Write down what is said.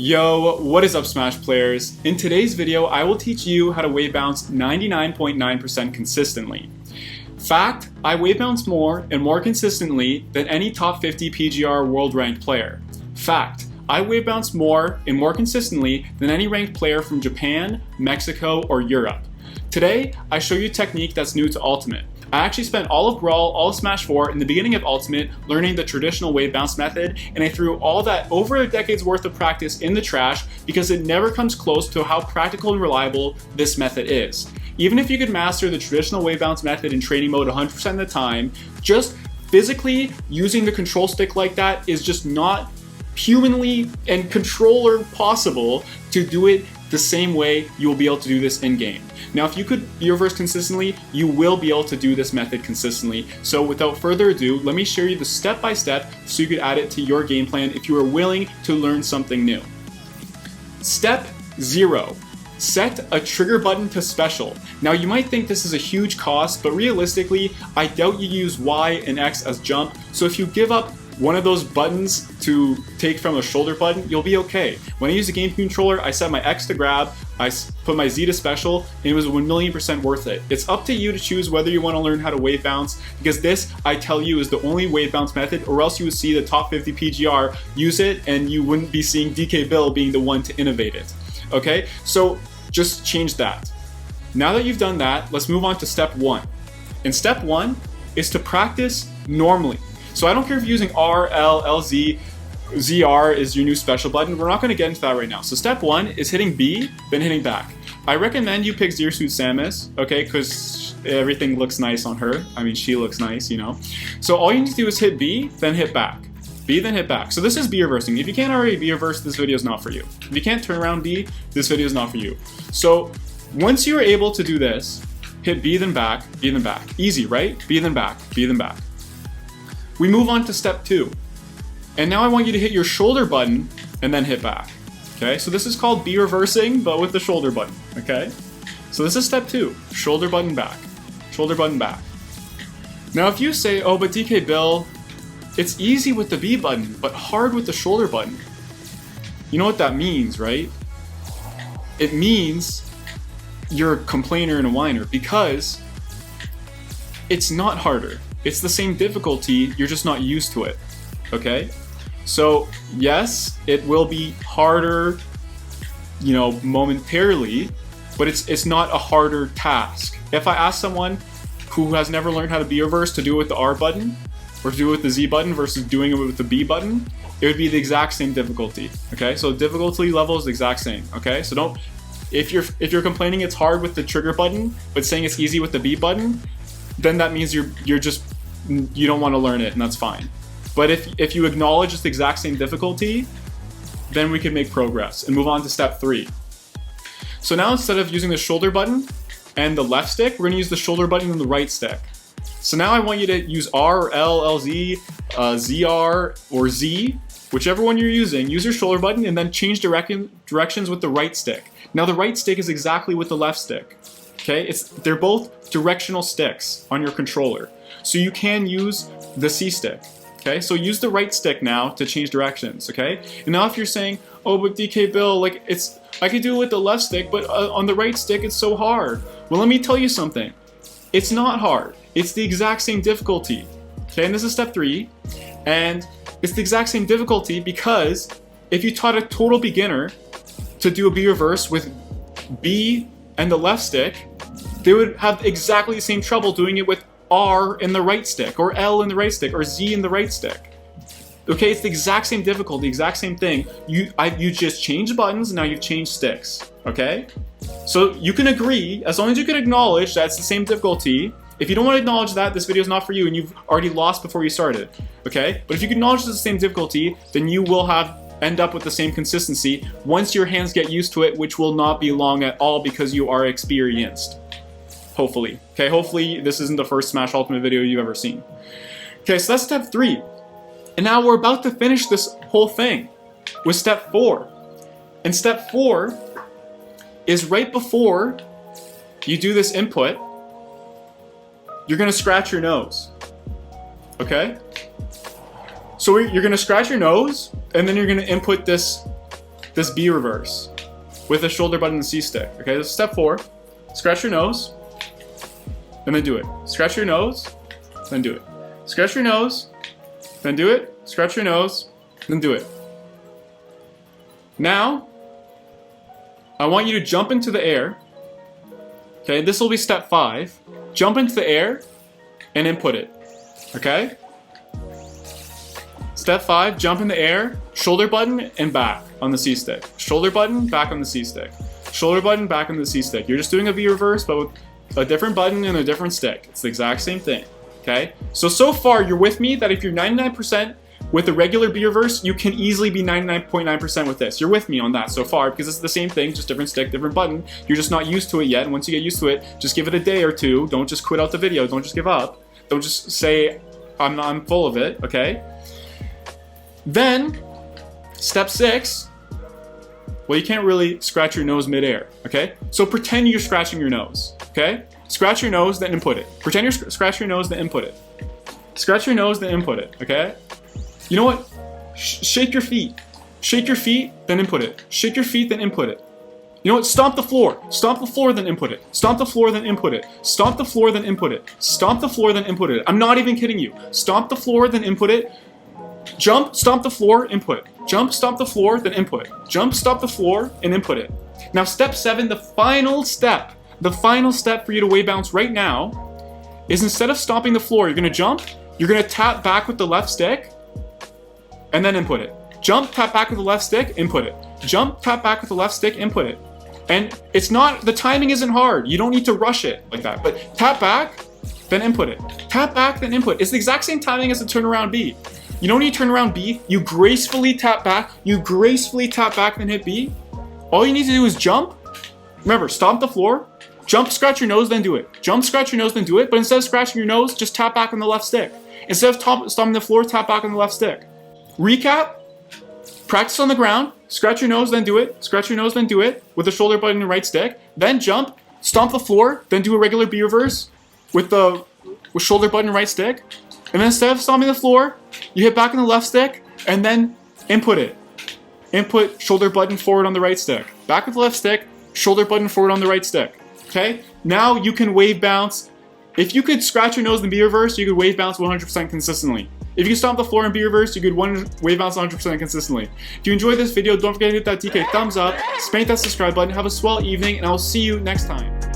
Yo, what is up Smash players? In today's video, I will teach you how to wave bounce 99.9% consistently. Fact, I wave bounce more and more consistently than any top 50 PGR world ranked player. Fact, I wave bounce more and more consistently than any ranked player from Japan, Mexico, or Europe. Today, I show you a technique that's new to Ultimate. I actually spent all of Brawl, all of Smash 4, in the beginning of Ultimate learning the traditional wave bounce method, and I threw all that over a decade's worth of practice in the trash because it never comes close to how practical and reliable this method is. Even if you could master the traditional wave bounce method in training mode 100% of the time, just physically using the control stick like that is just not humanly and controller possible to do it the same way you will be able to do this in game. Now, if you could be reverse consistently, you will be able to do this method consistently. So without further ado, let me show you the step-by-step so you could add it to your game plan if you are willing to learn something new. Step 0. Set a trigger button to special. Now you might think this is a huge cost, but realistically, I doubt you use Y and X as jump, so if you give up one of those buttons to take from a shoulder button, you'll be okay. When I use a game controller, I set my X to grab, I put my Z to special, and it was 1,000,000% worth it. It's up to you to choose whether you want to learn how to wave bounce, because this, I tell you, is the only wave bounce method, or else you would see the top 50 PGR use it, and you wouldn't be seeing DK Bill being the one to innovate it. Okay, so just change that. Now that you've done that, let's move on to step 1. And step 1 is to practice normally. So I don't care if you're using R, L, LZ, ZR is your new special button. We're not going to get into that right now. So step 1 is hitting B, then hitting back. I recommend you pick Zero Suit Samus, okay, because everything looks nice on her. I mean, she looks nice, you know. So all you need to do is hit B, then hit back. B, then hit back. So this is B reversing. If you can't already B reverse, this video is not for you. If you can't turn around B, this video is not for you. So once you're able to do this, hit B, then back, B, then back. Easy, right? B, then back, B, then back. We move on to step 2. And now I want you to hit your shoulder button and then hit back. Okay, so this is called B reversing, but with the shoulder button. Okay, so this is step 2. Shoulder button back. Shoulder button back. Now if you say, oh, but DK Bill, it's easy with the B button, but hard with the shoulder button. You know what that means, right? It means you're a complainer and a whiner, because it's not harder. It's the same difficulty, you're just not used to it, okay? So yes, it will be harder, you know, momentarily, but it's not a harder task. If I ask someone who has never learned how to B reverse to do it with the R button, or to do it with the Z button versus doing it with the B button, it would be the exact same difficulty, okay? So difficulty level is the exact same, okay? So don't, if you're complaining it's hard with the trigger button, but saying it's easy with the B button, then that means you don't want to learn it, and that's fine. But if you acknowledge it's the exact same difficulty, then we can make progress and move on to step 3. So now instead of using the shoulder button and the left stick, we're going to use the shoulder button and the right stick. So now I want you to use R, or L, LZ, ZR, or Z, whichever one you're using. Use your shoulder button and then change directions with the right stick. Now the right stick is exactly with the left stick. Okay, they're both directional sticks on your controller. So you can use the C stick. Okay, so use the right stick now to change directions, okay? And now if you're saying, oh, but DK Bill, like I could do it with the left stick, but on the right stick it's so hard. Well, let me tell you something. It's not hard. It's the exact same difficulty. Okay, and this is step 3. And it's the exact same difficulty because if you taught a total beginner to do a B reverse with B and the left stick, they would have exactly the same trouble doing it with R in the right stick, or L in the right stick, or Z in the right stick. Okay, it's the exact same difficulty, exact same thing. You just changed buttons, now you've changed sticks. Okay? So you can agree, as long as you can acknowledge that it's the same difficulty. If you don't want to acknowledge that, this video is not for you and you've already lost before you started. Okay? But if you can acknowledge it's the same difficulty, then you will end up with the same consistency once your hands get used to it, which will not be long at all because you are experienced. Hopefully. Okay, hopefully this isn't the first Smash Ultimate video you've ever seen. Okay, so that's step 3. And now we're about to finish this whole thing with step 4. And step 4 is right before you do this input, you're gonna scratch your nose. Okay? So you're gonna scratch your nose, and then you're gonna input this this B reverse with the shoulder button and C stick. Okay, this is step 4. Scratch your nose, and then do it. Scratch your nose, then do it. Scratch your nose, then do it. Scratch your nose, then do it. Now, I want you to jump into the air. Okay, this will be step 5. Jump into the air and input it. Okay? Step 5, jump in the air, shoulder button and back on the C stick. Shoulder button, back on the C stick. Shoulder button, back on the C stick. You're just doing a V reverse, but with a different button and a different stick. It's the exact same thing. Okay? So far, you're with me that if you're 99% with the regular B reverse, you can easily be 99.9% with this. You're with me on that so far because it's the same thing, just different stick, different button. You're just not used to it yet. And once you get used to it, just give it a day or two. Don't just quit out the video. Don't just give up. Don't just say, I'm full of it, okay? Then, step 6, well, you can't really scratch your nose midair, okay? So pretend you're scratching your nose, okay? Scratch your nose, then input it. Pretend you're scratching your nose, then input it. Scratch your nose, then input it, okay? You know what? Shake your feet. Shake your feet, then input it. Shake your feet, then input it. You know what? Stomp the floor. Stomp the floor, then input it. Stomp the floor, then input it. Stomp the floor, then input it. Stomp the floor, then input it. I'm not even kidding you. Stomp the floor, then input it. Jump, stomp the floor, input it. Jump, stomp the floor, then input it. Jump, stomp the floor, and input it. Now, step 7, the final step for you to WaveBounce right now is instead of stomping the floor, you're going to jump, you're going to tap back with the left stick, and then input it. Jump, tap back with the left stick, input it. Jump, tap back with the left stick, input it. And it's not, the timing isn't hard. You don't need to rush it like that. But tap back, then input it. Tap back, then input. It's the exact same timing as the turnaround B. You don't need to turn around B. You gracefully tap back. You gracefully tap back, then hit B. All you need to do is jump. Remember, stomp the floor. Jump, scratch your nose, then do it. Jump, scratch your nose, then do it. But instead of scratching your nose, just tap back on the left stick. Instead of stomping the floor, tap back on the left stick. Recap. Practice on the ground. Scratch your nose, then do it. Scratch your nose, then do it with the shoulder button and right stick. Then jump, stomp the floor, then do a regular B reverse with the shoulder button and right stick. And then instead of stomping the floor, you hit back on the left stick and then input it. Input shoulder button forward on the right stick. Back with the left stick, shoulder button forward on the right stick. Okay? Now you can WaveBounce. If you could scratch your nose and B reverse, you could WaveBounce 100% consistently. If you can stomp the floor and B reverse, you could WaveBounce 100% consistently. If you enjoyed this video, don't forget to hit that DK thumbs up, spank that subscribe button, have a swell evening, and I will see you next time.